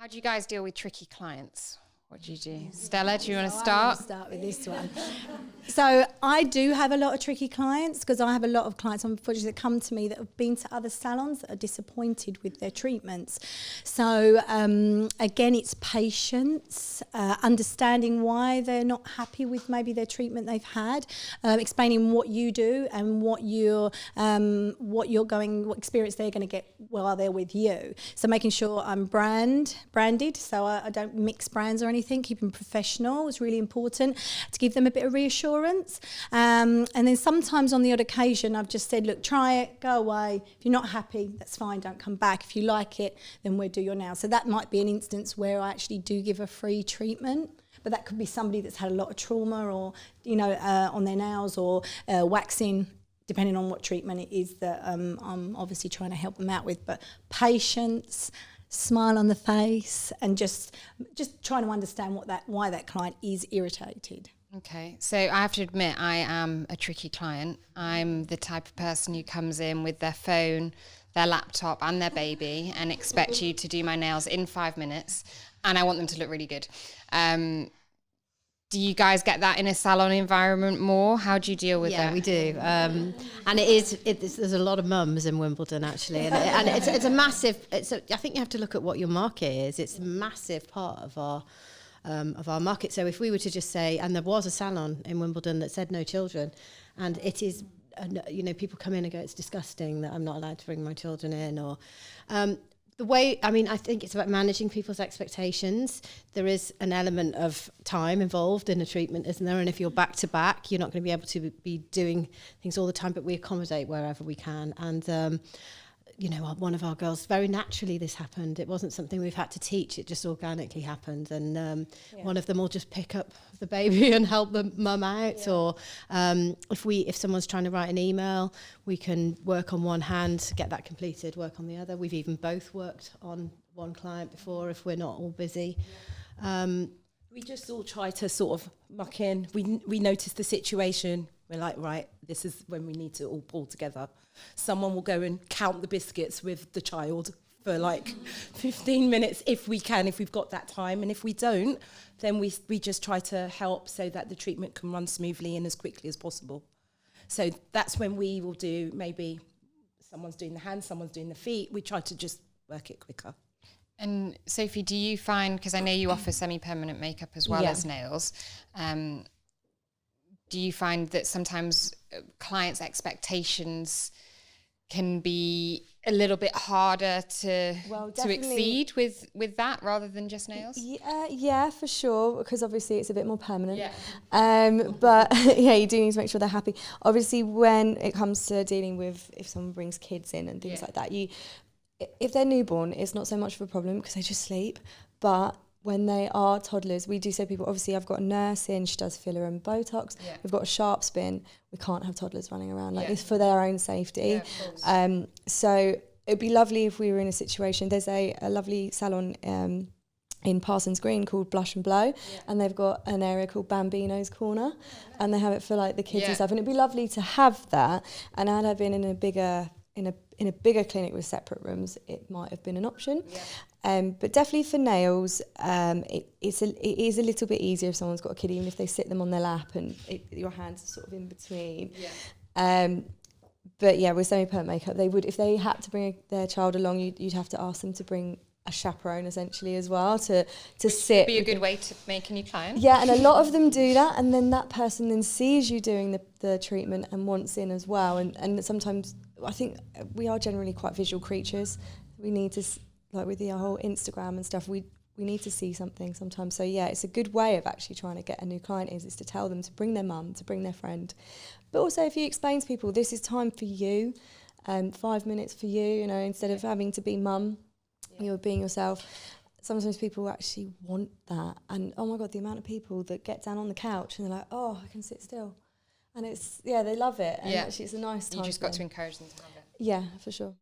How do you guys deal with tricky clients? What do you do? Stella, do you want to start? I'll start with this one. So I do have a lot of tricky clients because I have a lot of clients, unfortunately, that come to me that have been to other salons that are disappointed with their treatments. So again, it's patience, understanding why they're not happy with maybe their treatment they've had, explaining what you do and what experience they're going to get while they're with you. So making sure I'm branded, so I don't mix brands or anything. Keeping professional is really important to give them a bit of reassurance. And then sometimes on the odd occasion, I've just said, look, try it, go away. If you're not happy, that's fine, don't come back. If you like it, then we'll do your nails. So that might be an instance where I actually do give a free treatment. But that could be somebody that's had a lot of trauma or, on their nails or waxing, depending on what treatment it is that I'm obviously trying to help them out with. But patience, smile on the face, and just trying to understand why that client is irritated. Okay, so I have to admit I am a tricky client. I'm the type of person who comes in with their phone, their laptop and their baby and expect you to do my nails in 5 minutes, and I want them to look really good. Do you guys get that in a salon environment more? How do you deal with that? Yeah, we do. And there's a lot of mums in Wimbledon, actually. And it's a massive, I think you have to look at what your market is. It's a massive part of our market. So if we were to just say, and there was a salon in Wimbledon that said no children, and it is, people come in and go, it's disgusting that I'm not allowed to bring my children in, or... I think it's about managing people's expectations. There is an element of time involved in a treatment, isn't there? And if you're back to back, you're not going to be able to be doing things all the time, but we accommodate wherever we can. And, one of our girls, very naturally this happened. It wasn't something we've had to teach. It just organically happened. And one of them will just pick up the baby and help the mum out. Yeah. Or if someone's trying to write an email, we can work on one hand, get that completed, work on the other. We've even both worked on one client before if we're not all busy. We just all try to sort of muck in. We notice the situation. We're like, right, this is when we need to all pull together. Someone will go and count the biscuits with the child for like 15 minutes if we can, if we've got that time. And if we don't, then we just try to help so that the treatment can run smoothly and as quickly as possible. So that's when we will do, maybe someone's doing the hands, someone's doing the feet. We try to just work it quicker. And Sophie, do you find, because I know you offer semi-permanent makeup as well as nails, do you find that sometimes clients' expectations can be a little bit harder to exceed with that rather than just nails? Yeah, for sure, because obviously it's a bit more permanent. Yeah. But you do need to make sure they're happy. Obviously, when it comes to dealing with if someone brings kids in and things like that, if they're newborn, it's not so much of a problem because they just sleep. But when they are toddlers, we do say people, obviously I've got a nurse in, she does filler and Botox. Yeah. We've got a sharp spin. We can't have toddlers running around like this for their own safety. Yeah, so it'd be lovely if we were in a situation. There's a lovely salon in Parsons Green called Blush and Blow, and they've got an area called Bambino's Corner, and they have it for like the kids and stuff. And it'd be lovely to have that. And had I been in a bigger clinic with separate rooms, it might have been an option. Yeah. But definitely for nails, it is a little bit easier if someone's got a kid, even if they sit them on their lap and your hands are sort of in between. Yeah. But yeah, with semi-permanent makeup, they would, if they had to bring their child along, you'd have to ask them to bring a chaperone essentially as well to sit. Be a good way to make a new client. Yeah, and a lot of them do that, and then that person then sees you doing the treatment and wants in as well. And sometimes I think we are generally quite visual creatures. We need to, like with the whole Instagram and stuff, we need to see something sometimes. So yeah, it's a good way of actually trying to get a new client is to tell them to bring their mum, to bring their friend. But also if you explain to people, this is time for you, 5 minutes for you, instead of having to be mum, you're being yourself. Sometimes people actually want that. And oh my God, the amount of people that get down on the couch and they're like, oh, I can sit still. And it's, they love it. And actually it's a nice time. You just got to encourage them to have it. Yeah, for sure.